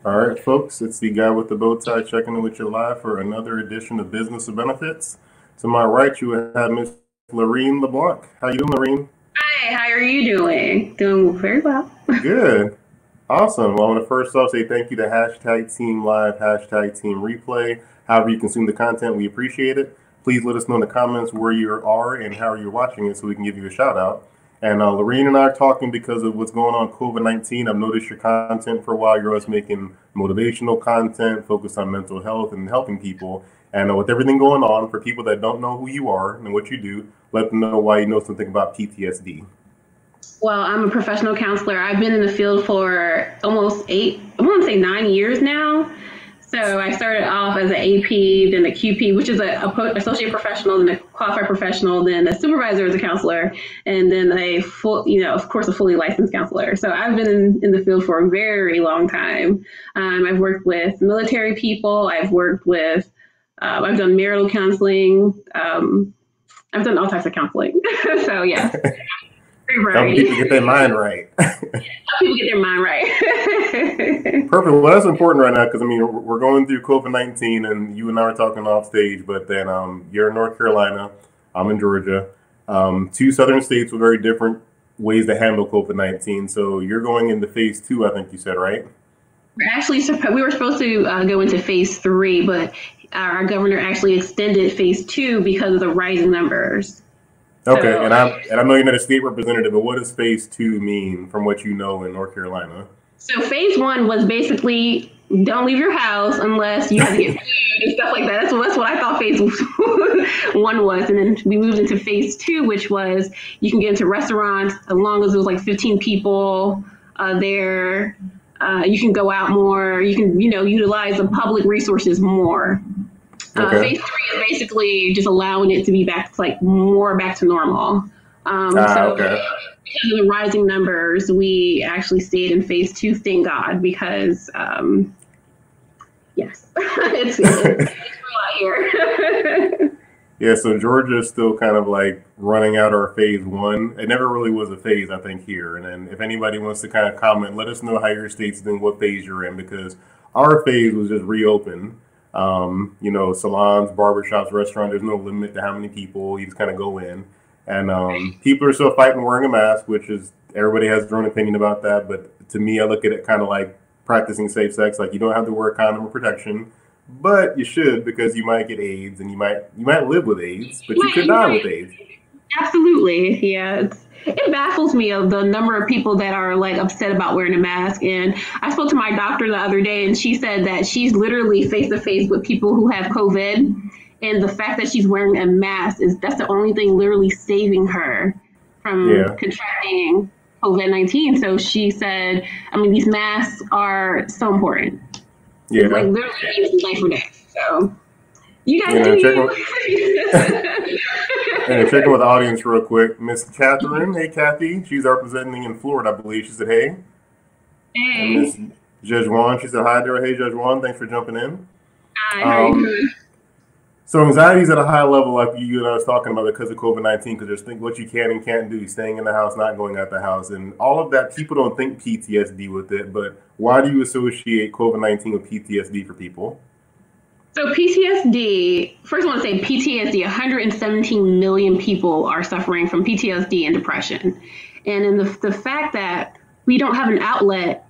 All right, folks, it's the guy with the bow tie checking in with you live for another edition of Business of Benefits. To my right, you have Miss Laurine LeBlanc. How you doing, Laurine? Hi, how are you doing? Doing very well. Good. Awesome. Well, I want to first off say thank you to hashtag Team Live, hashtag Team Replay. However you consume the content, we appreciate it. Please let us know in the comments where you are and how you're watching it so we can give you a shout out. And Laurine and I are talking because of what's going on COVID-19. I've noticed your content for a while. You're always making motivational content focused on mental health and helping people. And with everything going on, for people that don't know who you are and what you do, let them know why you know something about PTSD. Well, I'm a professional counselor. I've been in the field for almost I want to say 9 years now. So I started off as an AP, then a QP, which is a associate professional, then a qualified professional, then a supervisor as a counselor, and then a full, of course, a fully licensed counselor. So I've been in the field for a very long time. I've worked with military people. I've done marital counseling. I've done all types of counseling. So yeah. Help people get their mind right. Help people get their mind right. Perfect. Well, that's important right now because, I mean, we're going through COVID-19 and you and I are talking off stage, but then you're in North Carolina, I'm in Georgia. Two southern states with very different ways to handle COVID-19. So you're going into phase 2, I think you said, right? We were supposed to go into phase 3, but our governor actually extended phase 2 because of the rising numbers. Okay, so, and I know you're not a state representative, but what does phase 2 mean from what you know in North Carolina? So phase 1 was basically don't leave your house unless you have to get food and stuff like that. That's what I thought phase 1 was. And then we moved into phase 2, which was you can get into restaurants as long as it was like 15 people there. You can go out more. You can, utilize the public resources more. Okay. Phase 3 is basically just allowing it to be back to normal. Okay. Because of the rising numbers, we actually stayed in phase 2, thank God, because yes, it's real out here. Yeah, so Georgia is still kind of like running out our phase 1. It never really was a phase, I think, here. And then if anybody wants to kind of comment, let us know how your state's doing, what phase you're in, because our phase was just reopened. Salons, barbershops, restaurants, there's no limit to how many people. You just kind of go in. And people are still fighting wearing a mask, which is, everybody has their own opinion about that. But to me, I look at it kind of like practicing safe sex. Like, you don't have to wear a condom or protection, but you should, because you might get AIDS and you might live with AIDS, but you could die with AIDS. Absolutely. Yeah. It baffles me of the number of people that are like upset about wearing a mask. And I spoke to my doctor the other day and she said that she's literally face to face with people who have COVID. And the fact that she's wearing a mask that's the only thing literally saving her from contracting COVID-19. So she said, these masks are so important. Yeah. It's like literally life or death. So you guys do you. And checking with the audience real quick. Miss Catherine, hey Kathy, she's representing in Florida, I believe. She said hey. Hey. And Miss Judge Juan, she said hi there. Hey Judge Juan, thanks for jumping in. Hi, how are you doing? So anxiety is at a high level, like you and I was talking about, because of COVID-19, because there's things what you can and can't do, staying in the house, not going out the house, and all of that. People don't think PTSD with it, but why do you associate COVID-19 with PTSD for people? So PTSD, first I want to say PTSD, 117 million people are suffering from PTSD and depression. And in the fact that we don't have an outlet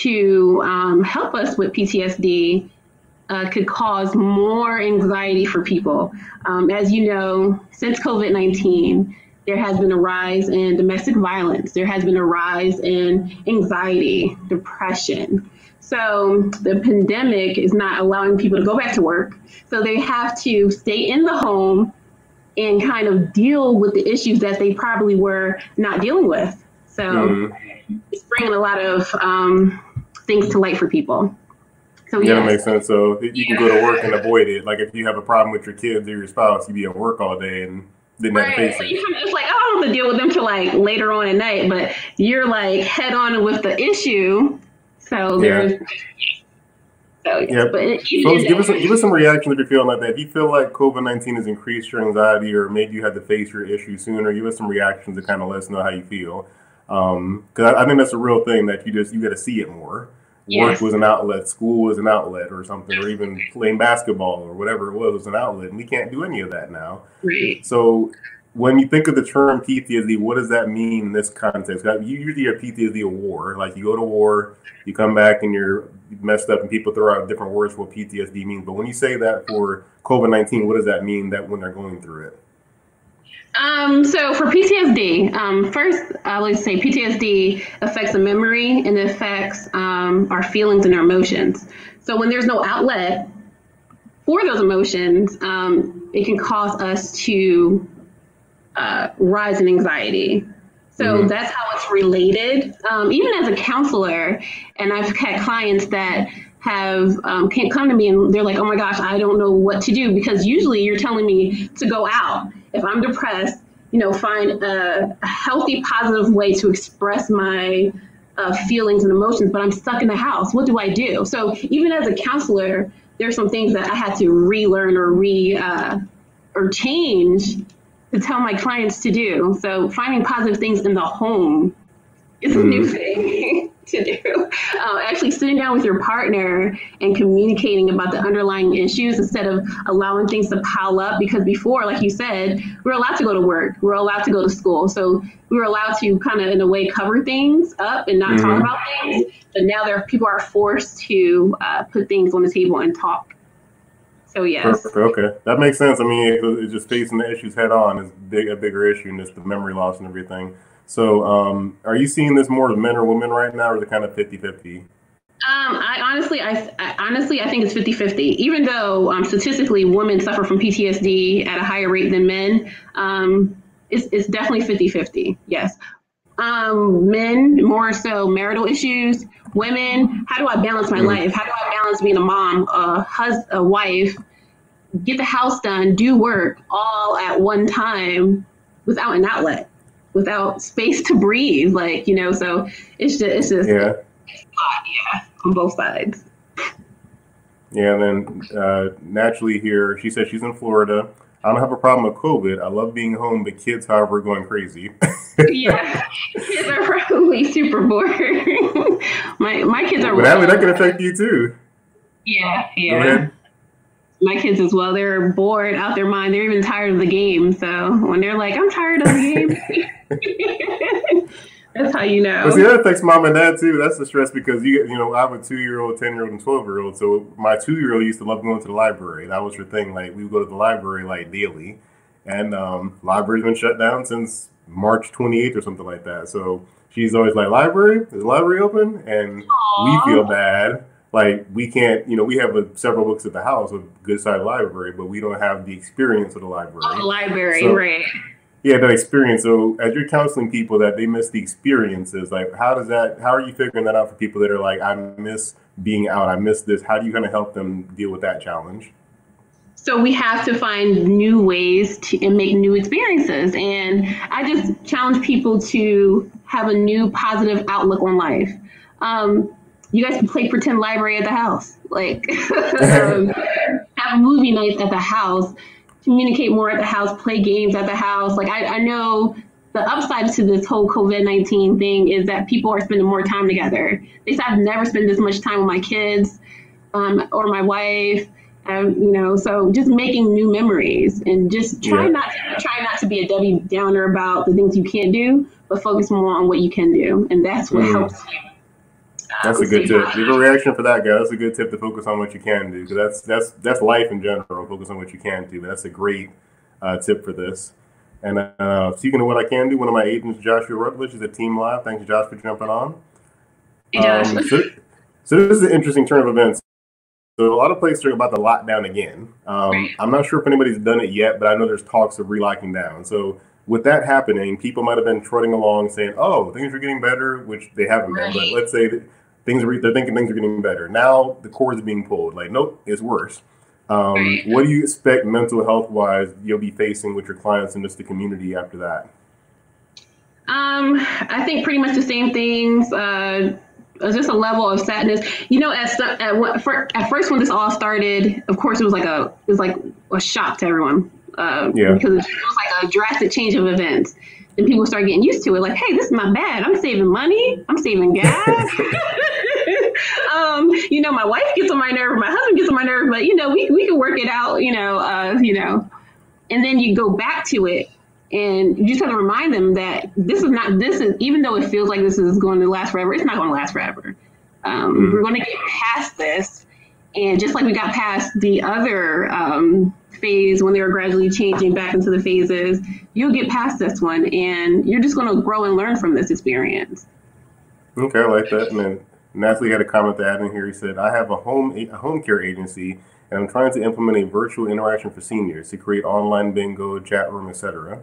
to help us with PTSD could cause more anxiety for people. As you know, since COVID-19, there has been a rise in domestic violence. There has been a rise in anxiety, depression. So the pandemic is not allowing people to go back to work. So they have to stay in the home and kind of deal with the issues that they probably were not dealing with. So it's bringing a lot of things to light for people. So yeah, that makes sense. So you can go to work and avoid it. Like if you have a problem with your kids or your spouse, you'd be at work all day and didn't have to face it. It's like, I don't have to deal with them till like later on at night, but you're like head on with the issue. So there's, But folks, give us some reactions if you're feeling like that. If you feel like COVID-19 has increased your anxiety or made you have to face your issue sooner, give us some reactions to kind of let us know how you feel. Because I think that's a real thing that you got to see it more. Work was an outlet, school was an outlet or something, or even playing basketball or whatever it was an outlet. And we can't do any of that now. Right. So when you think of the term PTSD, what does that mean in this context? You usually hear PTSD a war. Like you go to war, you come back and you're messed up and people throw out different words for what PTSD means. But when you say that for COVID-19, what does that mean that when they're going through it? So for PTSD, first, I would say PTSD affects the memory and it affects our feelings and our emotions. So when there's no outlet for those emotions, it can cause us to rise in anxiety. So that's how it's related. Even as a counselor, and I've had clients that have can't come to me and they're like, oh my gosh, I don't know what to do, because usually you're telling me to go out. If I'm depressed, find a healthy, positive way to express my feelings and emotions, but I'm stuck in the house. What do I do? So even as a counselor, there's some things that I had to relearn or change to tell my clients to do. So finding positive things in the home is a new thing to do. Actually sitting down with your partner and communicating about the underlying issues instead of allowing things to pile up. Because before, like you said, we were allowed to go to work, we were allowed to go to school. So we were allowed to kind of, in a way, cover things up and not talk about things. But now people are forced to put things on the table and talk. So yes. Perfect. Okay, that makes sense. I mean, it's just facing the issues head on is a bigger issue, and just the memory loss and everything. So are you seeing this more as men or women right now, or is it kind of 50-50? I honestly think it's 50-50. Even though statistically women suffer from PTSD at a higher rate than men, it's definitely 50-50. Yes. Men, more so marital issues. Women, how do I balance my life? How do I balance being a mom, a wife, get the house done, do work all at one time without an outlet, without space to breathe? So it's just it's a lot, on both sides. Yeah, and then naturally here, she said she's in Florida. I don't have a problem with COVID. I love being home, but kids, however, are going crazy. Yeah, kids are probably super bored. my kids are. But that can affect you too. Yeah. Go ahead. My kids as well. They're bored out their mind. They're even tired of the game. So when they're like, "I'm tired of the game," that's how you know. But see, that affects mom and dad too. That's the stress because I have a 2-year-old, 10-year-old, and 12-year-old. So my 2-year-old used to love going to the library. That was her thing. Like we would go to the library like daily, and library's been shut down since March 28th or something like that. So she's always like, library? Is the library open? And we feel bad. Like we can't, we have several books at the house, a good sized library, but we don't have the experience of the library. Oh, the library, right. Yeah, that experience. So as you're counseling people that they miss the experiences, like how are you figuring that out for people that are like, I miss being out, I miss this. How do you kind of help them deal with that challenge? So we have to find new ways and make new experiences. And I just challenge people to have a new positive outlook on life. You guys can play pretend library at the house, have movie nights at the house, communicate more at the house, play games at the house. I know the upside to this whole COVID-19 thing is that people are spending more time together. They say, I've never spent this much time with my kids or my wife. So just making new memories and just try not to be a Debbie Downer about the things you can't do, but focus more on what you can do, and that's what helps you. That's a good tip. Give a reaction for that, guy. That's a good tip to focus on what you can do, because that's life in general. Focus on what you can do. But that's a great tip for this. And speaking of what I can do, one of my agents, Joshua Rutledge, is at Team Live. Thanks, Josh, for jumping on. Hey, Josh. So this is an interesting turn of events. So a lot of places are about to lock down again. I'm not sure if anybody's done it yet, but I know there's talks of relocking down. So with that happening, people might have been trotting along saying, "Oh, things are getting better," which they haven't been. But let's say that they're thinking things are getting better. Now the cord is being pulled. Like, nope, it's worse. What do you expect mental health wise you'll be facing with your clients and just the community after that? I think pretty much the same things. Just a level of sadness. At first when this all started, of course it was like a shock to everyone. Because it was like a drastic change of events. And people start getting used to it. Like, hey, this is not bad. I'm saving money. I'm saving gas. my wife gets on my nerve, my husband gets on my nerve, but we can work it out, and then you go back to it. And you just have to remind them that this is, even though it feels like this is going to last forever, it's not going to last forever. We're going to get past this. And just like we got past the other phase when they were gradually changing back into the phases, you'll get past this one. And you're just going to grow and learn from this experience. Okay, I like that. And then Nathlee had a comment to add in here. He said, I have a home care agency, and I'm trying to implement a virtual interaction for seniors to create online bingo, chat room, etc.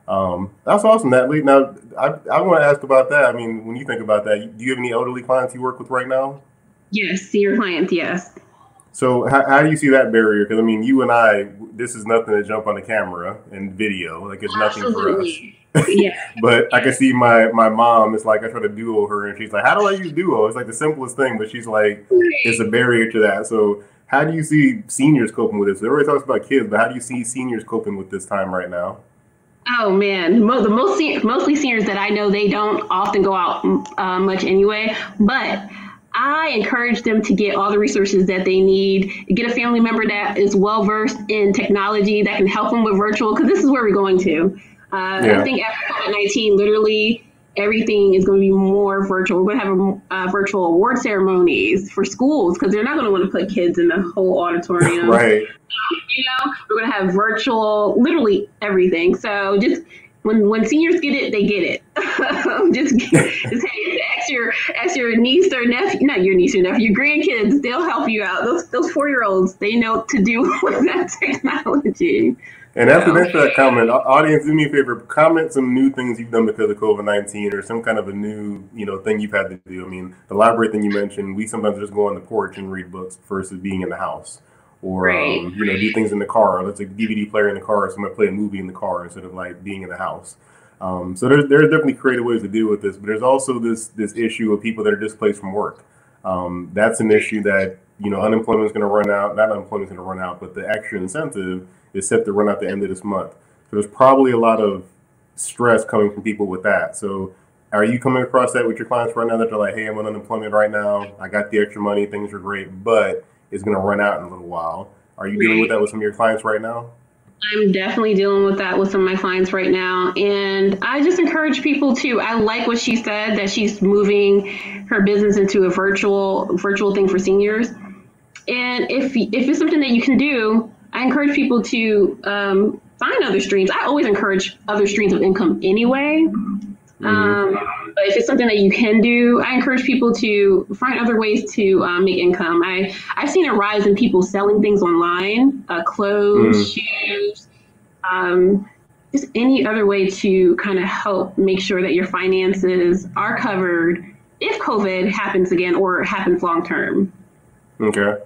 That's awesome, Nathlee. Now, I want to ask about that. I mean, when you think about that, do you have any elderly clients you work with right now? Yes, senior clients, yes. So how do you see that barrier? Because, I mean, you and I, this is nothing to jump on the camera and video. Like, it's nothing for us. Yeah. But I can see my mom, it's like I try to duo her, and she's like, how do I use duo? It's like the simplest thing, but she's like, it's a barrier to that. So how do you see seniors coping with this? Everybody talks about kids, but how do you see seniors coping with this time right now? Oh man, mostly seniors that I know, they don't often go out much anyway, but I encourage them to get all the resources that they need, get a family member that is well versed in technology that can help them with virtual, because this is where we're going to. I think after COVID-19, literally everything is going to be more virtual. We're going to have virtual award ceremonies for schools because they're not going to want to put kids in the whole auditorium. Right. We're going to have virtual, literally everything. So just when seniors get it, they get it. Ask your niece or nephew, not your niece or nephew, your grandkids. They'll help you out. Those 4-year-olds, they know what to do with that technology. And after that comment, audience, do me a favor, comment some new things you've done because of COVID-19 or some kind of a new, thing you've had to do. I mean, the library thing you mentioned, we sometimes just go on the porch and read books versus being in the house. Or, do things in the car. Let's like DVD player in the car, so I'm going to play a movie in the car instead of like being in the house. So there's definitely creative ways to deal with this, but there's also this issue of people that are displaced from work. That's an issue that, unemployment is going to run out. Not unemployment is going to run out, but the extra incentive is set to run out the end of this month. So there's probably a lot of stress coming from people with that. So are you coming across that with your clients right now that they're like, hey, I'm on unemployment right now. I got the extra money. Things are great, but it's going to run out in a little while. Are you dealing with that with some of your clients right now? I'm definitely dealing with that with some of my clients right now. And I just encourage people to, I like what she said, that she's moving her business into a virtual thing for seniors. And if it's something that you can do, I encourage people to find other streams. I always encourage other streams of income anyway. But if it's something that you can do, I encourage people to find other ways to make income. I've seen a rise in people selling things online, clothes, shoes, just any other way to kind of help make sure that your finances are covered if COVID happens again or happens long term. Okay.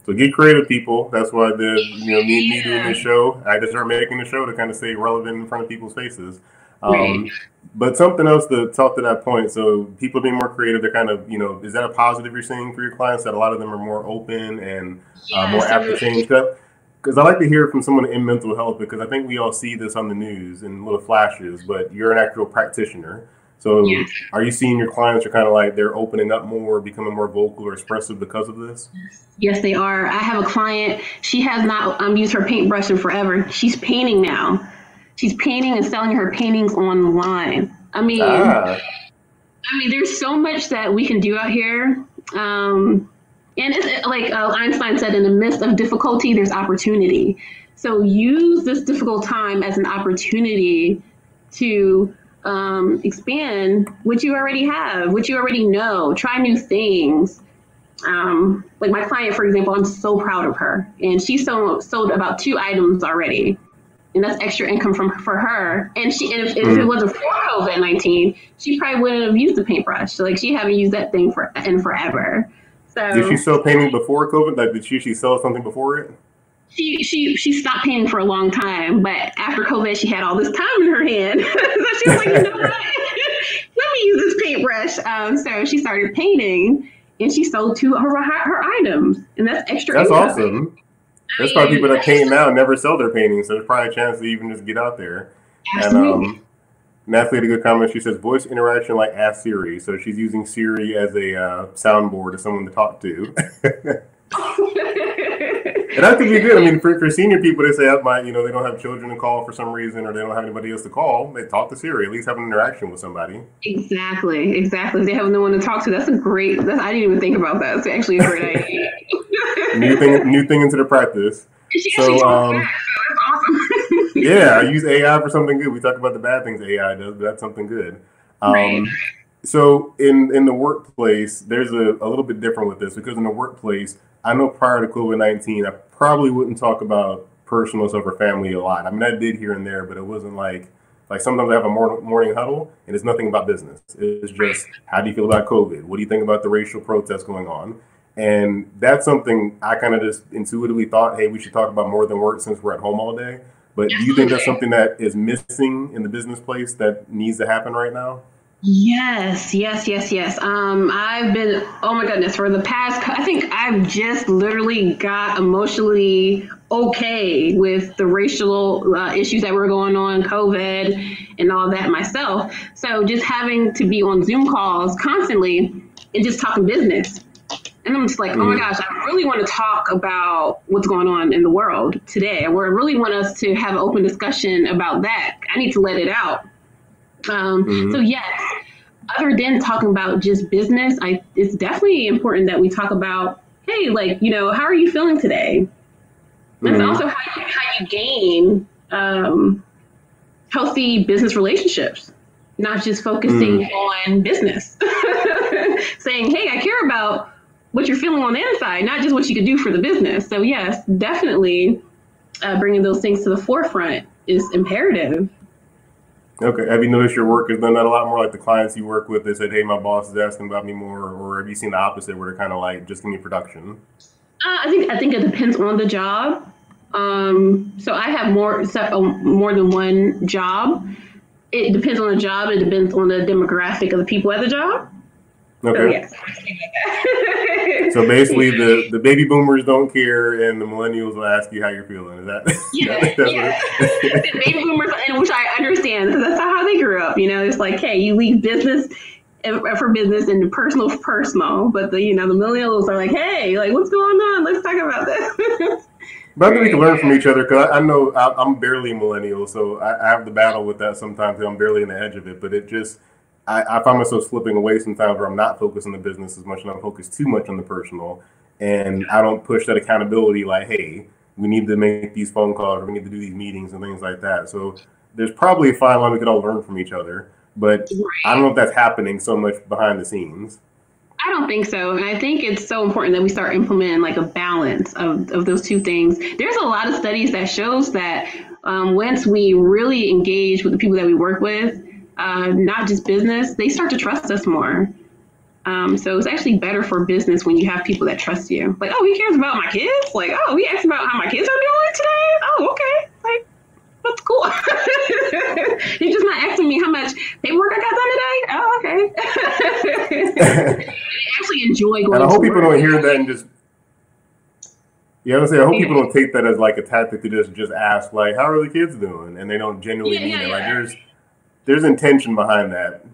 So get creative, people. That's why me doing this show, I just started making the show to kind of stay relevant in front of people's faces. But something else to talk to that point. So people being more creative, they're kind of, is that a positive you're seeing for your clients, that a lot of them are more open and more apt to change? Because I like to hear from someone in mental health, because I think we all see this on the news in little flashes, but you're an actual practitioner. So are you seeing your clients are kind of like they're opening up more, becoming more vocal or expressive because of this? Yes, they are. I have a client. She has not used her paintbrush in forever. She's painting now. She's painting and selling her paintings online. I mean, there's so much that we can do out here. And it's like Einstein said, in the midst of difficulty, there's opportunity. So use this difficult time as an opportunity to expand what you already have, what you already know, try new things. Like my client, for example, I'm so proud of her. And she sold about 2 items already. And that's extra income for her. And if it wasn't for COVID-19, she probably wouldn't have used the paintbrush. So, like, she haven't used that thing in forever. So did she sell painting before COVID? Like, did she sell something before it? She stopped painting for a long time, but after COVID, she had all this time in her hand. So she was like, you know what? Let me use this paintbrush. So she started painting, and she sold 2 of her items, and that's extra. That's income. Awesome. There's probably people that paint now and never sell their paintings, so there's probably a chance to even just get out there. Absolutely. And Nathlee had a good comment. She says voice interaction like Ask Siri. So she's using Siri as a soundboard as someone to talk to. And that could be good. I mean, for senior people, they say, they don't have children to call for some reason, or they don't have anybody else to call. They talk to Siri, at least have an interaction with somebody. Exactly. If they have no one to talk to, I didn't even think about that. It's actually a great idea. new thing into the practice. So, that's awesome. Yeah, I use AI for something good. We talk about the bad things AI does, but that's something good. Right. So in the workplace, there's a little bit different with this, because in the workplace, I know prior to COVID-19, I probably wouldn't talk about personal stuff or family a lot. I mean, I did here and there, but it wasn't like sometimes I have a morning huddle and it's nothing about business. It's just, how do you feel about COVID? What do you think about the racial protests going on? And that's something I kind of just intuitively thought, hey, we should talk about more than work since we're at home all day. But do you think that's something that is missing in the business place that needs to happen right now? Yes. I've been, oh my goodness, for the past, I think I've just literally got emotionally okay with the racial issues that were going on, COVID and all that myself. So just having to be on Zoom calls constantly and just talking business. And I'm just like, oh my gosh, I really want to talk about what's going on in the world today. I really want us to have an open discussion about that. I need to let it out. So yes, other than talking about just business, it's definitely important that we talk about, hey, how are you feeling today? That's also how you gain healthy business relationships, not just focusing on business. Saying, hey, I care about what you're feeling on the inside, not just what you could do for the business. So yes, definitely bringing those things to the forefront is imperative. Okay. Have you noticed your work has done that a lot more? Like the clients you work with, they said, hey, my boss is asking about me more, or have you seen the opposite where they're kind of like, just give me production? I think it depends on the job. So I have more than one job. It depends on the job. It depends on the demographic of the people at the job. Okay. So, yes. So basically, the baby boomers don't care, and the millennials will ask you how you're feeling. Is that? The baby boomers, and which I understand, because that's how they grew up. It's like, hey, you leave business for business and personal for personal. But the millennials are like, hey, what's going on? Let's talk about this. But I think we can learn from each other, because I know I'm barely a millennial, so I have the battle with that sometimes. I'm barely on the edge of it, but it just. I find myself slipping away sometimes where I'm not focused on the business as much and I'm focused too much on the personal. And I don't push that accountability like, hey, we need to make these phone calls or we need to do these meetings and things like that. So there's probably a fine line we could all learn from each other. But I don't know if that's happening so much behind the scenes. I don't think so. And I think it's so important that we start implementing a balance of those two things. There's a lot of studies that shows that once we really engage with the people that we work with, not just business, they start to trust us more. So it's actually better for business when you have people that trust you. Like, oh, he cares about my kids? Oh, he asked about how my kids are doing today? Oh, okay. That's cool. He's just not asking me how much paperwork I got done today? Oh, okay. I actually enjoy going to work. And I hope people don't hear that and just... Yeah, I hope people don't take that as a tactic to just ask, how are the kids doing? And they don't genuinely mean it. There's intention behind that.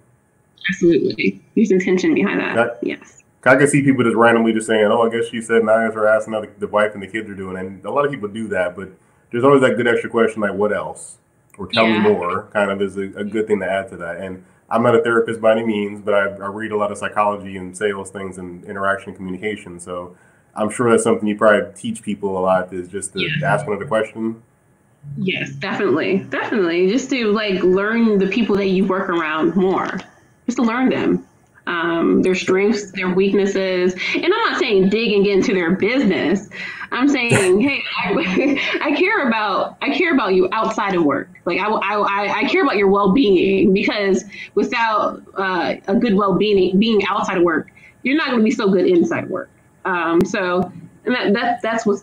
Absolutely. There's intention behind that. Yes. I can see people just randomly just saying, oh, I guess she said, and I guess we're asking how the wife and the kids are doing. And a lot of people do that, but there's always that good extra question what else? Or tell me more kind of is a good thing to add to that. And I'm not a therapist by any means, but I read a lot of psychology and sales things and interaction and communication. So I'm sure that's something you probably teach people a lot, is just to ask another question. Yes, definitely. Just to learn the people that you work around more, just to learn them, their strengths, their weaknesses. And I'm not saying dig and get into their business. I'm saying, hey, I care about you outside of work. I care about your well-being, because without a good well-being being outside of work, you're not going to be so good inside of work. So that's what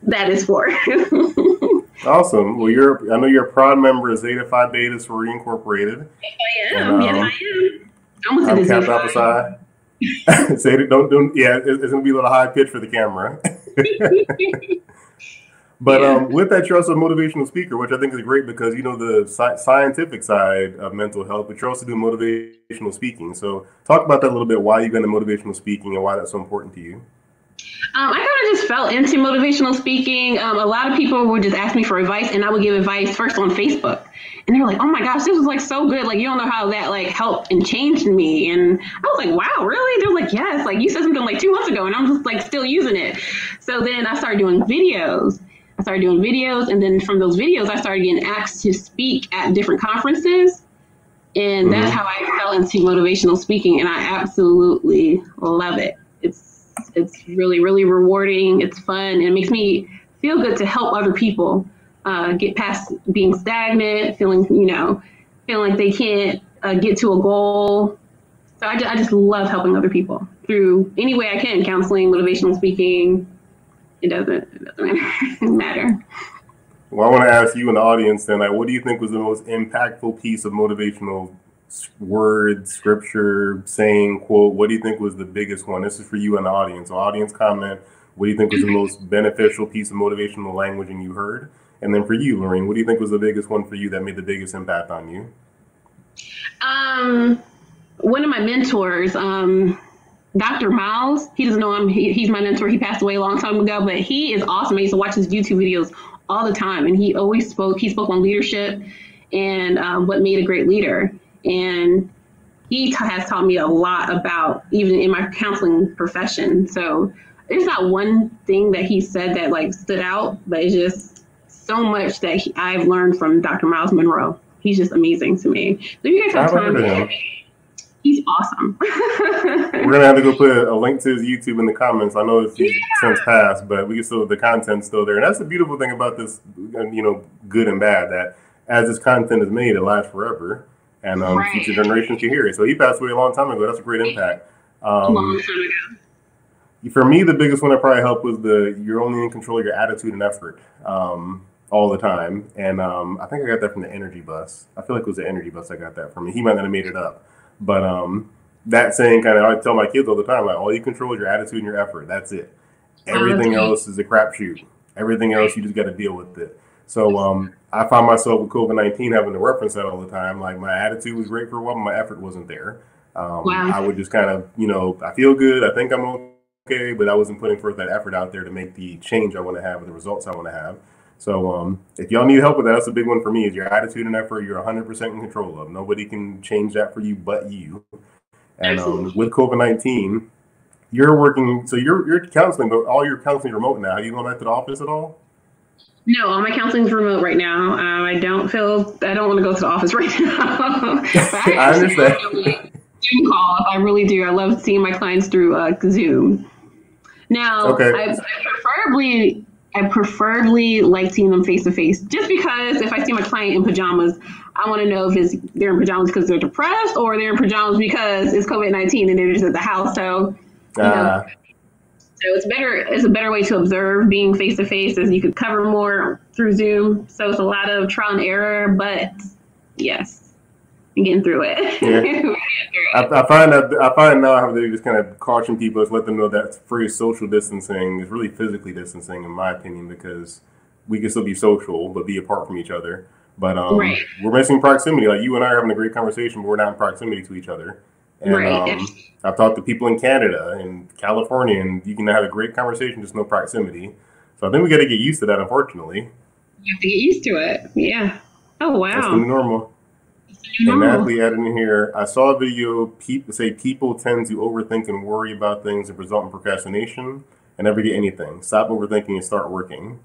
that is for. Awesome. Well, I know you're a proud member of Zeta Phi Beta Sorority Incorporated. Yes, I am. Yes, I am. I'm Kappa Alpha Psi. Say it. Don't. Yeah, it's gonna be a little high pitch for the camera. But with that, you're also a motivational speaker, which I think is great because you know the scientific side of mental health, but you're also doing motivational speaking. So talk about that a little bit, why you got into motivational speaking and why that's so important to you. I kind of just fell into motivational speaking. A lot of people would just ask me for advice, and I would give advice first on Facebook. And they were like, "Oh my gosh, this was like so good! Like you don't know how that like helped and changed me." And I was like, "Wow, really?" They're like, "Yes, like you said something like 2 months ago, and I'm just like still using it." So then I started doing videos. And then from those videos, I started getting asked to speak at different conferences. And that's how I fell into motivational speaking, and I absolutely love it. It's really, really rewarding. It's fun. And it makes me feel good to help other people get past being stagnant, feeling like they can't get to a goal. So I just love helping other people through any way I can, counseling, motivational speaking. It doesn't matter. Well, I want to ask you in the audience then, like, what do you think was the most impactful piece of motivational word, scripture, saying, quote? What do you think was the biggest one? This is for you in the audience. So audience comment, what do you think was the most beneficial piece of motivational language you heard? And then for you, Laurine, what do you think was the biggest one for you that made the biggest impact on you? One of my mentors, Dr. Miles, he doesn't know he's my mentor. He passed away a long time ago, but he is awesome. I used to watch his YouTube videos all the time, and he spoke on leadership and what made a great leader. And he has taught me a lot about even in my counseling profession. So there's not one thing that he said that like stood out, but it's just so much that I've learned from Dr. Miles Monroe. He's just amazing to me. So if you guys have time, he's awesome. We're gonna have to go put a link to his YouTube in the comments. I know it's since passed, but we can still, the content's still there. And that's the beautiful thing about this, you know, good and bad, that as this content is made, it lasts forever, and future generations can hear it. So he passed away a long time ago. That's a great impact. A long time ago. For me, the biggest one that probably helped was you're only in control of your attitude and effort all the time. And I think I got that from the Energy Bus. I feel like it was the Energy Bus I got that from. He might not have made it up. But that saying kind of, I tell my kids all the time, like, all you control is your attitude and your effort. That's it. Everything else is a crapshoot. Everything else, you just got to deal with it. So I find myself with COVID-19 having to reference that all the time. Like, my attitude was great for a while, but my effort wasn't there. I would just kind of, you know, I feel good. I think I'm okay, but I wasn't putting forth that effort out there to make the change I want to have or the results I want to have. So if y'all need help with that, that's a big one for me, is your attitude and effort you're 100% in control of. Nobody can change that for you but you. And with COVID-19, you're working, so you're counseling, but all your counseling remote now. Are you going back to the office at all? No, all my counseling is remote right now. I don't want to go to the office right now. I understand. Zoom calls, I really do. I love seeing my clients through Zoom. Now, I preferably like seeing them face to face, just because if I see my client in pajamas, I want to know if they're in pajamas because they're depressed or they're in pajamas because it's COVID-19 and they're just at the house. So, you know, so it's a better way to observe being face to face, as you could cover more through Zoom. So it's a lot of trial and error, but yes, I'm getting through it. Yeah. I find now I have to just kind of caution people, just let them know that phrase social distancing is really physically distancing, in my opinion, because we can still be social but be apart from each other. But we're missing proximity. Like, you and I are having a great conversation, but we're not in proximity to each other. And I've talked to people in Canada and California, and you can have a great conversation, just no proximity. So I think we got to get used to that, unfortunately. You have to get used to it. Yeah. Oh, wow. That's the new normal. And Nathlee added in here, I saw a video say people tend to overthink and worry about things that result in procrastination and never get anything. Stop overthinking and start working.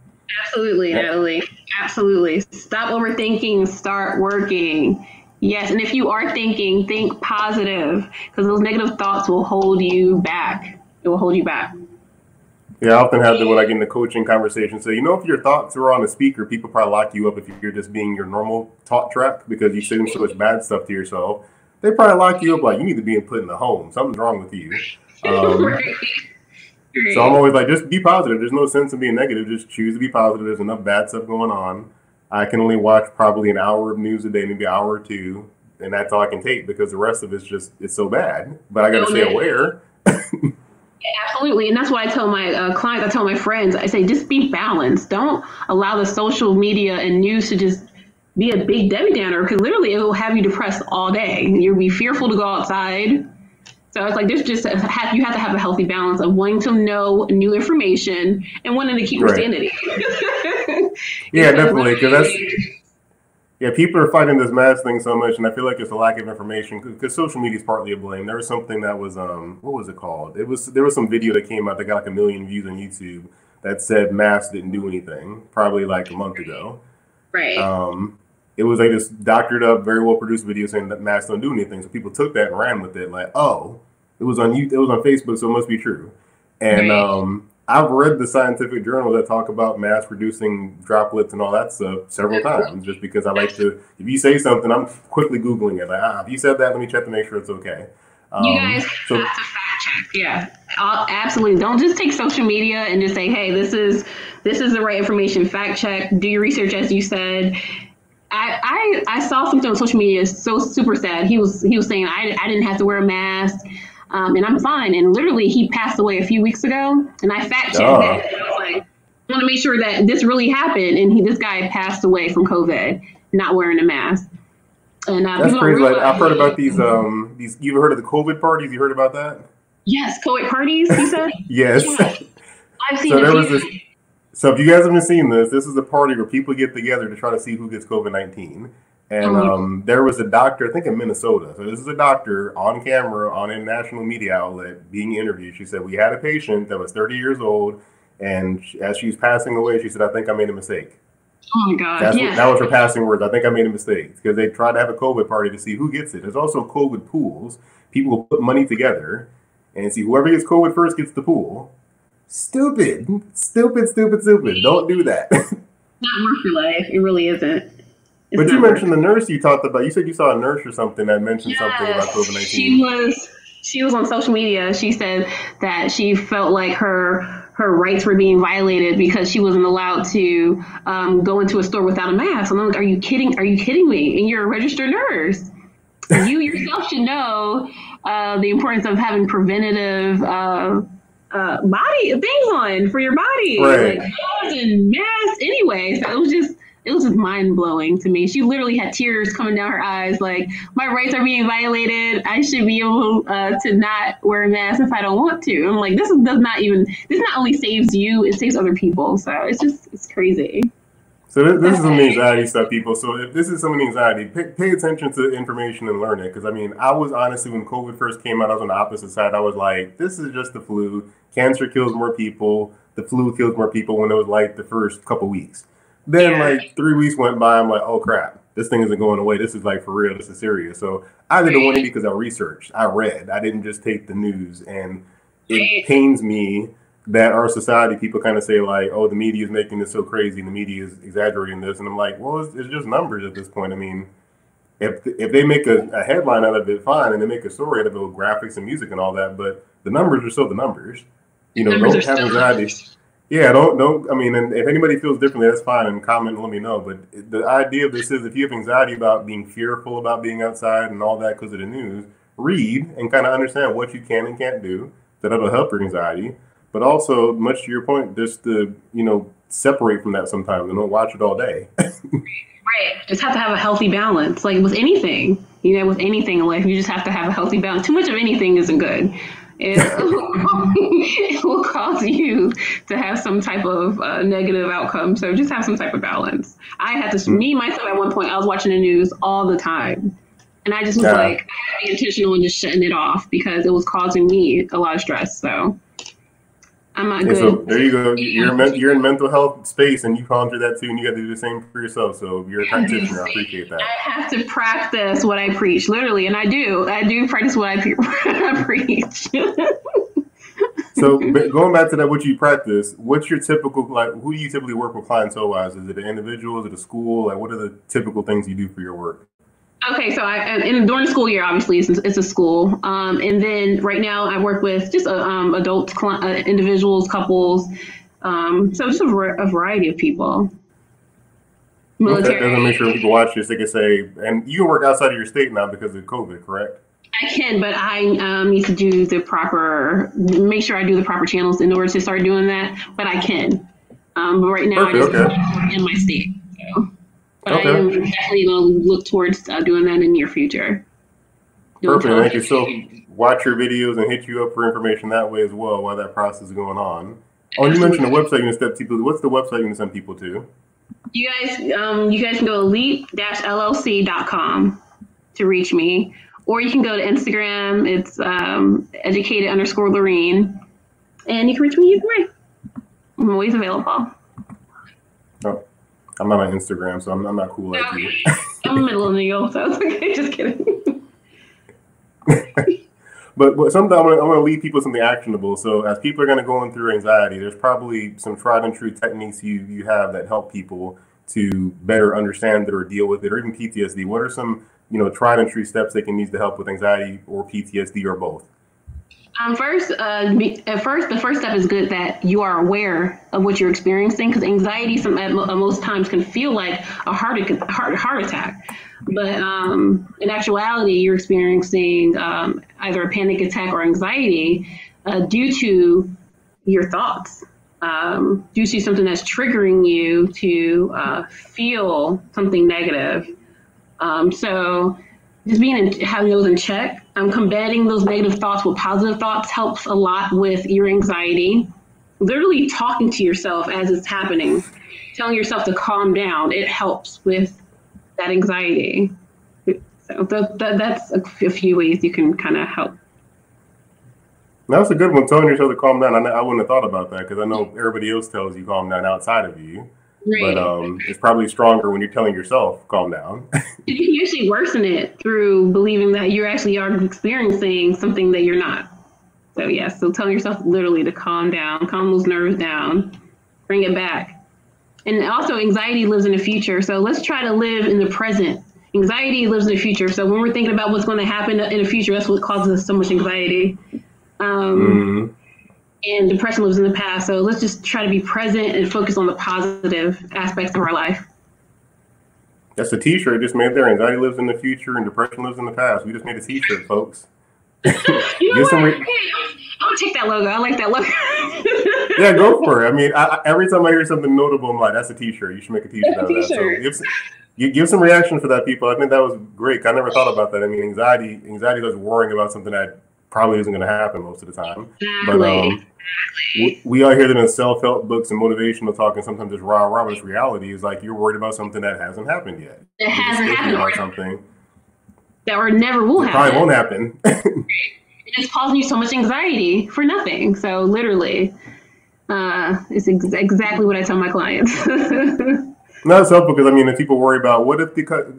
Absolutely, Nathlee. Absolutely. Stop overthinking, start working. Yes, and if you are thinking, think positive, because those negative thoughts will hold you back. It will hold you back. Yeah, I often have that when I get in the coaching conversation. So, you know, if your thoughts are on a speaker, people probably lock you up if you're just being your normal talk track because you're saying so much bad stuff to yourself. They probably lock you up like, you need to be put in the home. Something's wrong with you. So I'm always like, just be positive. There's no sense in being negative. Just choose to be positive. There's enough bad stuff going on. I can only watch probably an hour of news a day, maybe an hour or two. And that's all I can take because the rest of it's so bad. But I got to stay aware. Absolutely. And that's why I tell my clients, I tell my friends, I say, just be balanced. Don't allow the social media and news to just be a big Debbie Downer, because literally it will have you depressed all day. You'll be fearful to go outside. So it's like, there's just, you have to have a healthy balance of wanting to know new information and wanting to keep your Right. sanity. Yeah, definitely. Because yeah, people are fighting this mask thing so much, and I feel like it's a lack of information because social media is partly to blame. There was something that was what was it called? There was some video that came out that got like 1 million views on YouTube that said masks didn't do anything, probably like a month ago. Right. It was like this doctored up, very well produced video saying that masks don't do anything. So people took that and ran with it, like, oh, it was on Facebook, so it must be true. And Right. I've read the scientific journals that talk about mass reducing droplets and all that stuff several times, just because I like to, if you say something, I'm quickly Googling it. Like, if you said that, let me check to make sure it's okay. You guys So have to fact check. Yeah, absolutely. Don't just take social media and just say, "Hey, this is the right information." Fact check. Do your research, as you said. I saw something on social media so super sad. He was saying I didn't have to wear a mask, and I'm fine. And literally, he passed away a few weeks ago, and I fact checked that. I was like, I want to make sure that this really happened, and this guy passed away from COVID, not wearing a mask. And that's crazy. Like, I've heard about these. You've heard of the COVID parties? You heard about that? Yes, COVID parties. He said. Yes. Yeah, I've seen So there a was few. this. So if you guys haven't seen this, this is a party where people get together to try to see who gets COVID-19. And there was a doctor, I think in Minnesota. So this is a doctor on camera on a national media outlet being interviewed. She said, we had a patient that was 30 years old, and as she was passing away, she said, I think I made a mistake. Oh my God. That was her passing words. I think I made a mistake, because they tried to have a COVID party to see who gets it. There's also COVID pools. People will put money together and see whoever gets COVID first gets the pool. Stupid. Don't do that. Not worth your life. It really isn't. But you mentioned the nurse you talked about. You said you saw a nurse or something that mentioned something about COVID-19. She was on social media. She said that she felt like her rights were being violated because she wasn't allowed to go into a store without a mask. And I'm like, are you kidding? Are you kidding me? And you're a registered nurse. You yourself should know the importance of having preventative body things on for your body, right. like gloves and masks anyway. So it was just mind blowing to me. She literally had tears coming down her eyes, like, my rights are being violated. I should be able to not wear a mask if I don't want to. I'm like, this not only saves you, it saves other people. So it's crazy. So this is some anxiety stuff, people. So if this is some anxiety, pay attention to information and learn it. Because, I mean, I was honestly, when COVID first came out, I was on the opposite side. I was like, this is just the flu. Cancer kills more people. The flu kills more people when it was like the first couple weeks. Then like 3 weeks went by. I'm like, oh, crap. This thing isn't going away. This is like for real. This is serious. So I did the 180 because I researched. I read. I didn't just take the news. And it pains me that our society, people kind of say like, oh, the media is making this so crazy and the media is exaggerating this. And I'm like, well, it's just numbers at this point. I mean, if they make a headline out of it, fine, and they make a story out of it with graphics and music and all that, but the numbers are still the numbers. You know, don't have anxiety. Yeah, don't. I mean, and if anybody feels differently, that's fine, and comment and let me know. But the idea of this is, if you have anxiety about being fearful about being outside and all that because of the news, read and kind of understand what you can and can't do. That'll help your anxiety. But also, much to your point, just to, separate from that sometimes and don't watch it all day. Right. Just have to have a healthy balance. Like with anything, with anything in life, you just have to have a healthy balance. Too much of anything isn't good. It will cause you to have some type of negative outcome. So just have some type of balance. I had to, myself, at one point, I was watching the news all the time. And I just was like, I had to be intentional and just shutting it off because it was causing me a lot of stress. So I'm not good. So there you go. You're in mental health space, and you gone through that too, and you got to do the same for yourself. So you're a practitioner. I appreciate that. I have to practice what I preach, literally, and I do. I do practice what I preach. So going back to that, what you practice, what's your typical, who do you typically work with clientele-wise? Is it an individual? Is it a school? Like, what are the typical things you do for your work? Okay, so during the school year, obviously, it's a school. And then right now I work with just adult individuals, couples. So just a variety of people. Military. Okay, doesn't make sure when people watch this, they can say, and you can work outside of your state now because of COVID, correct? I can, but I need to do make sure I do the proper channels in order to start doing that. But I can. But right now, Perfect, I just work in my state. So. But I am definitely going to look towards doing that in the near future. Perfect. Thank you. So watch your videos and hit you up for information that way as well while that process is going on. Oh, you mentioned the website you can step people. What's the website you can send people to? You guys can go to leap-llc.com to reach me, or you can go to Instagram. It's educated_Laurine, and you can reach me either way. I'm always available. Oh, I'm not on Instagram, so I'm not cool like you. I'm millennial, so it's okay. Just kidding. But sometimes I'm going to lead people with something actionable. So as people are going to go through anxiety, there's probably some tried and true techniques you have that help people to better understand it or deal with it, or even PTSD. What are some tried and true steps they can use to help with anxiety or PTSD or both? The first step is good that you are aware of what you're experiencing, because anxiety most times can feel like a heart attack. But in actuality, you're experiencing either a panic attack or anxiety due to your thoughts, due to something that's triggering you to feel something negative. So just having those in check, combating those negative thoughts with positive thoughts helps a lot with your anxiety. Literally talking to yourself as it's happening, telling yourself to calm down, it helps with that anxiety. So that's a few ways you can kind of help. That's a good one, telling yourself to calm down. I wouldn't have thought about that, because I know everybody else tells you calm down outside of you. Right. But it's probably stronger when you're telling yourself calm down. You can usually worsen it through believing that you actually are experiencing something that you're not. So so telling yourself literally to calm down, calm those nerves down, bring it back. And also anxiety lives in the future. So let's try to live in the present. Anxiety lives in the future. So when we're thinking about what's going to happen in the future, that's what causes us so much anxiety. And depression lives in the past. So let's just try to be present and focus on the positive aspects of our life. That's a t-shirt just made there. Anxiety lives in the future and depression lives in the past. We just made a t-shirt, folks. I'm going to take that logo. I like that logo. Yeah, go for it. I mean, every time I hear something notable, I'm like, that's a t-shirt. You should make a t-shirt out of that. So give some reaction for that, people. I think that was great. I never thought about that. I mean, anxiety is worrying about something that probably isn't going to happen most of the time. Exactly. But we all hear that in self-help books and motivational talk, and sometimes it's rah-rah, but reality is like you're worried about something that hasn't happened yet. It hasn't happened. About something that or never will happen. Probably won't happen. It's causing you so much anxiety for nothing. So literally, it's exactly what I tell my clients. No, it's helpful, because I mean, if people worry about what if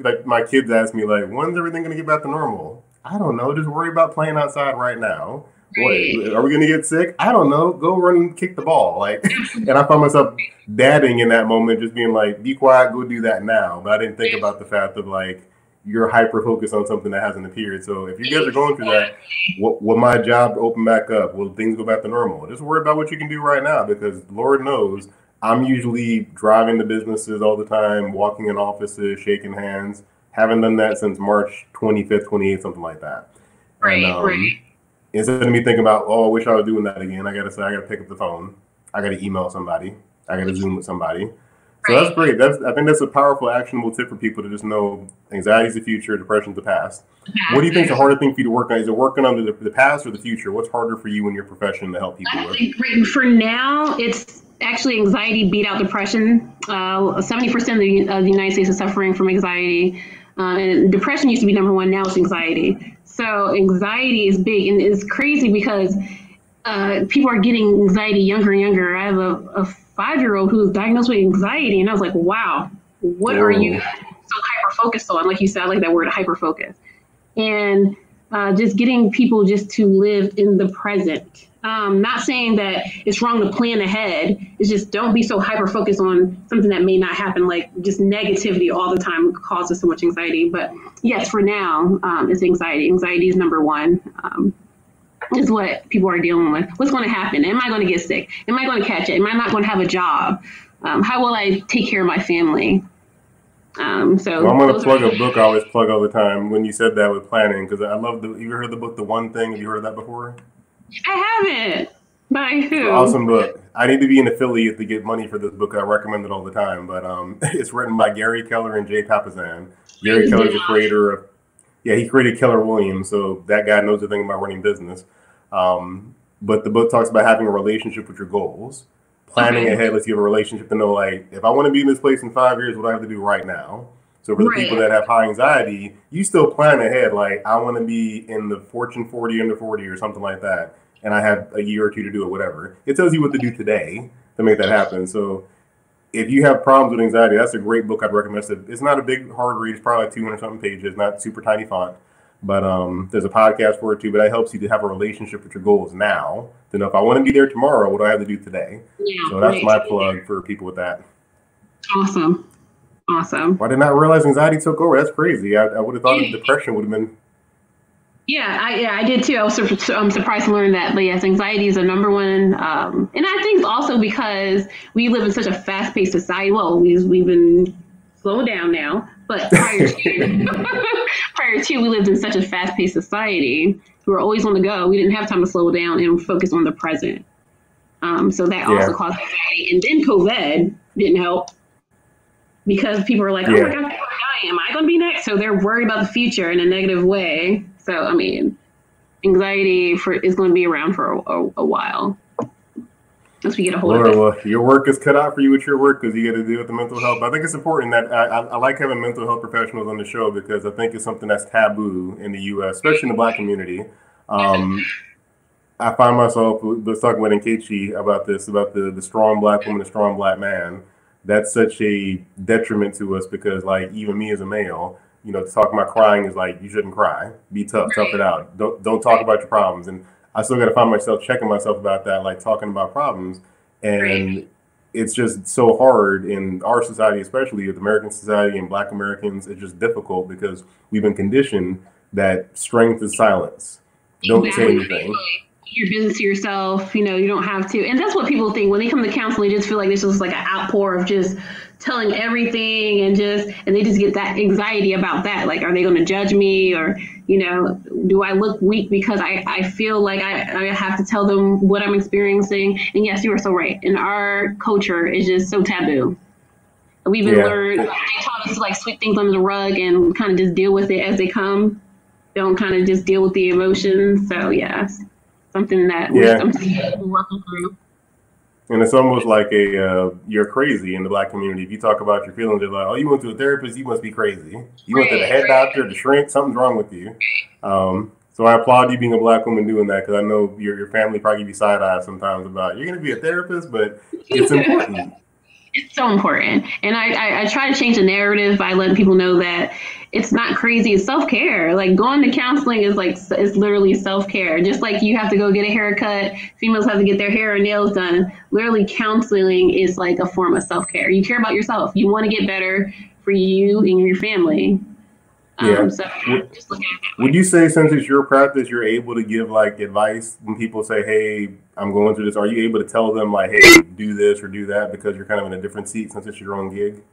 like my kids ask me like, when's everything going to get back to normal? I don't know. Just worry about playing outside right now. Right. What, are we going to get sick? I don't know. Go run and kick the ball. And I found myself dadding in that moment, just being like, be quiet, go do that now. But I didn't think about the fact of you're hyper focused on something that hasn't appeared. So if you guys are going through that, will my job open back up? Will things go back to normal? Just worry about what you can do right now, because Lord knows I'm usually driving to businesses all the time, walking in offices, shaking hands. Haven't done that since March 25th, 28th, something like that. Right. Instead of me thinking about, I wish I was doing that again, I got to pick up the phone. I got to email somebody. I got to Zoom with somebody. So that's great. I think that's a powerful, actionable tip for people to just know anxiety is the future, depression is the past. What do you think is the harder thing for you to work on? Is it working on the past or the future? What's harder for you in your profession to help people with? For now, it's actually anxiety beat out depression. 70% of the United States is suffering from anxiety. And depression used to be number one. Now it's anxiety. So anxiety is big, and it's crazy because people are getting anxiety younger and younger. I have a 5-year-old who's diagnosed with anxiety, and I was like, wow, what are you so hyper-focused on? Like you said, I like that word, hyper-focus. And just getting people just to live in the present. Not saying that it's wrong to plan ahead. It's just don't be so hyper-focused on something that may not happen, like just negativity all the time causes so much anxiety. But yes, for now, it's anxiety. Anxiety is number one. Is what people are dealing with. What's going to happen? Am I going to get sick? Am I going to catch it? Am I not going to have a job? How will I take care of my family? So I'm going to plug a book I always plug all the time when you said that with planning, because I love you ever heard the book The One Thing? Have you heard of that before? I haven't. By It's an who? awesome book. I need to be an affiliate to get money for this book. I recommend it all the time. But it's written by Gary Keller and Jay Papasan. Gary Keller's the creator of, yeah, he created Keller Williams, so that guy knows a thing about running business. But the book talks about having a relationship with your goals, planning ahead. Lets you have a relationship to know, like, if I want to be in this place in 5 years, what do I have to do right now? So for the people that have high anxiety, you still plan ahead. Like, I want to be in the Fortune 40 under 40 or something like that, and I have a year or two to do it, whatever. It tells you what to do today to make that happen. So if you have problems with anxiety, that's a great book I'd recommend. It's not a big, hard read. It's probably like 200 something pages, not super tiny font. But there's a podcast for it too. But that helps you to have a relationship with your goals now. To know if I want to be there tomorrow, what do I have to do today? Yeah, so that's my plug for people with that. Awesome. I did not realize anxiety took over. That's crazy. I would have thought depression would have been. Yeah, I did too. I was surprised to learn that. But yes, anxiety is the number one. And I think also because we live in such a fast-paced society. Well, we've been slowed down now, but prior to we lived in such a fast-paced society. We were always on the go. We didn't have time to slow down and focus on the present. So that also caused anxiety. And then COVID didn't help because people are like, oh my God, people are dying. Am I going to be next? So they're worried about the future in a negative way. So, I mean, anxiety is going to be around for a while. Once we get a hold of it. Well, your work is cut out for you with your work because you got to deal with the mental health. I think it's important that I like having mental health professionals on the show because I think it's something that's taboo in the U.S., especially in the Black community. I find myself, was talking with Nkechi about this, about the strong Black woman, the strong Black man. That's such a detriment to us because, like, even me as a male, you know, talking about crying is like, you shouldn't cry. Be tough, tough it out. Don't talk about your problems. And I still got to find myself checking myself about that, like talking about problems. And it's just so hard in our society, especially with American society and Black Americans. It's just difficult because we've been conditioned that strength is silence. Don't say anything. Your business to yourself, you know, you don't have to. And that's what people think when they come to counseling. They just feel like this is like an outpour of just telling everything and they just get that anxiety about that. Like, are they going to judge me, or, you know, do I look weak because I feel like I have to tell them what I'm experiencing? And yes, you are so right. In our culture, it's just so taboo. We've been learned, they taught us to like sweep things under the rug and kind of just deal with it as they come. Don't kind of just deal with the emotions. So yes. Something that we're working through. And it's almost like you're crazy in the Black community. If you talk about your feelings, they're like, oh, you went to a therapist, you must be crazy. You went to the head doctor, the shrink, something's wrong with you. So I applaud you being a Black woman doing that, because I know your family probably give you side eyes sometimes about, you're going to be a therapist, but it's important. It's so important. And I try to change the narrative by letting people know that it's not crazy. It's self-care. Like, going to counseling is it's literally self-care. Just like you have to go get a haircut, females have to get their hair and nails done. Literally, counseling is like a form of self-care. You care about yourself. You want to get better for you and your family. So just look at it that way. Would you say, since it's your practice, you're able to give like advice when people say, hey, I'm going through this? Are you able to tell them like, hey, do this or do that, because you're kind of in a different seat since it's your own gig?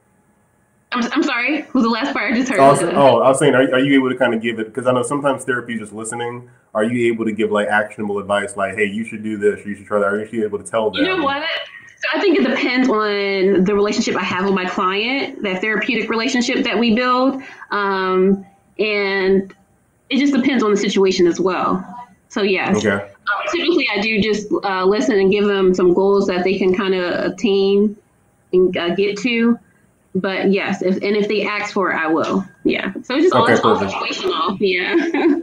I'm sorry. What was the last part I just heard? I was saying, are you able to kind of give it? Because I know sometimes therapy is just listening. Are you able to give like actionable advice, like, hey, you should do this, or you should try that? Are you actually able to tell them? You know what? So I think it depends on the relationship I have with my client, that therapeutic relationship that we build. And it just depends on the situation as well. So yes. Okay. Typically, I do just listen and give them some goals that they can kind of attain and get to. But yes, if they ask for it, I will. Yeah. So it's just all situational. Yeah.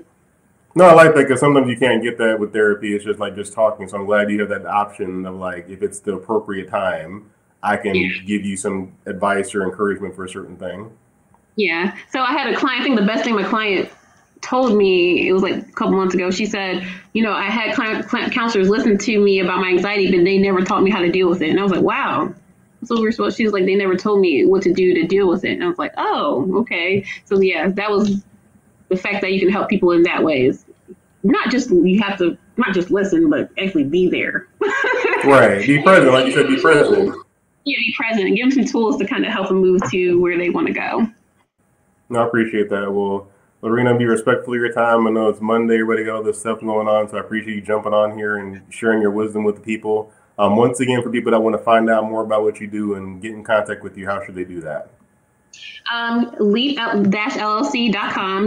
No, I like that, because sometimes you can't get that with therapy. It's just like just talking. So I'm glad you have that option of like, if it's the appropriate time, I can give you some advice or encouragement for a certain thing. Yeah. So I had a client. I think the best thing my client told me, it was like a couple months ago. She said, you know, I had client counselors listen to me about my anxiety, but they never taught me how to deal with it. And I was like, wow. So we're supposed. She was like, they never told me what to do to deal with it. And I was like, oh, okay. So yeah, that was the fact that you can help people in that way. Is not just not just listen, but actually be there. Right. Be present, like you said. Be present. Yeah, be present and give them some tools to kind of help them move to where they want to go. No, I appreciate that. Well, Laurine, I'll be respectful of your time. I know it's Monday, everybody got all this stuff going on, so I appreciate you jumping on here and sharing your wisdom with the people. Once again, for people that want to find out more about what you do and get in contact with you, how should they do that? Leap-llc.com.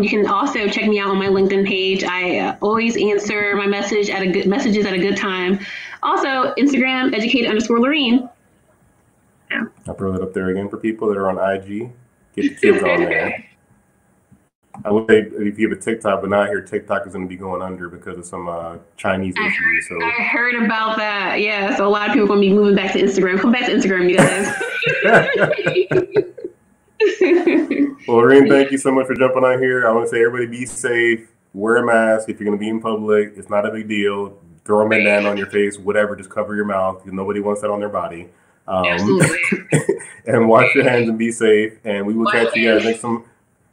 You can also check me out on my LinkedIn page. I always answer my messages at a good time. Also, Instagram, educated_Laurine. Yeah. I'll throw that up there again for people that are on IG. Get the kids on there. I would say if you have a TikTok, but now I hear TikTok is going to be going under because of some Chinese issues. So I heard about that. Yeah, so a lot of people are going to be moving back to Instagram. Come back to Instagram, you guys. Well, Laurine, thank you so much for jumping on here. I want to say everybody be safe, wear a mask. If you're going to be in public, it's not a big deal. Throw a bandana on your face, whatever, just cover your mouth because nobody wants that on their body. Absolutely. And wash your hands and be safe. And we will catch you guys next time.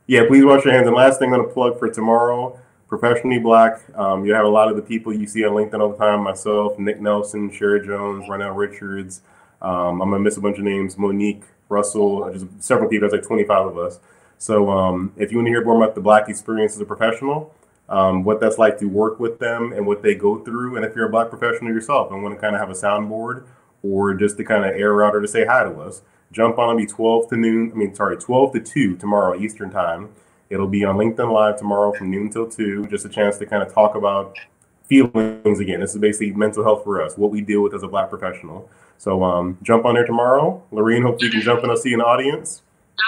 Yeah, please wash your hands. And last thing I'm going to plug for tomorrow, Professionally Black. You have a lot of the people you see on LinkedIn all the time, myself, Nick Nelson, Sherry Jones, Ronell Richards. I'm going to miss a bunch of names, Monique, Russell, just several people. There's like 25 of us. So if you want to hear more about the Black experience as a professional, what that's like to work with them and what they go through, and if you're a Black professional yourself and want to kind of have a soundboard or just to kind of air out or to say hi to us, jump on. It'll be 12 to 2 tomorrow Eastern time. It'll be on LinkedIn Live tomorrow from noon till 2. Just a chance to kind of talk about feelings again. This is basically mental health for us, what we deal with as a Black professional. So jump on there tomorrow. Laurine, hopefully you can jump in and see you in the audience.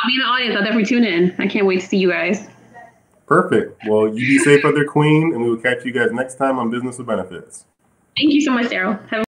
I'll be in the audience. I'll definitely tune in. I can't wait to see you guys. Perfect. Well, you be safe out there, Queen, and we will catch you guys next time on Business with Benefits. Thank you so much, Daryl.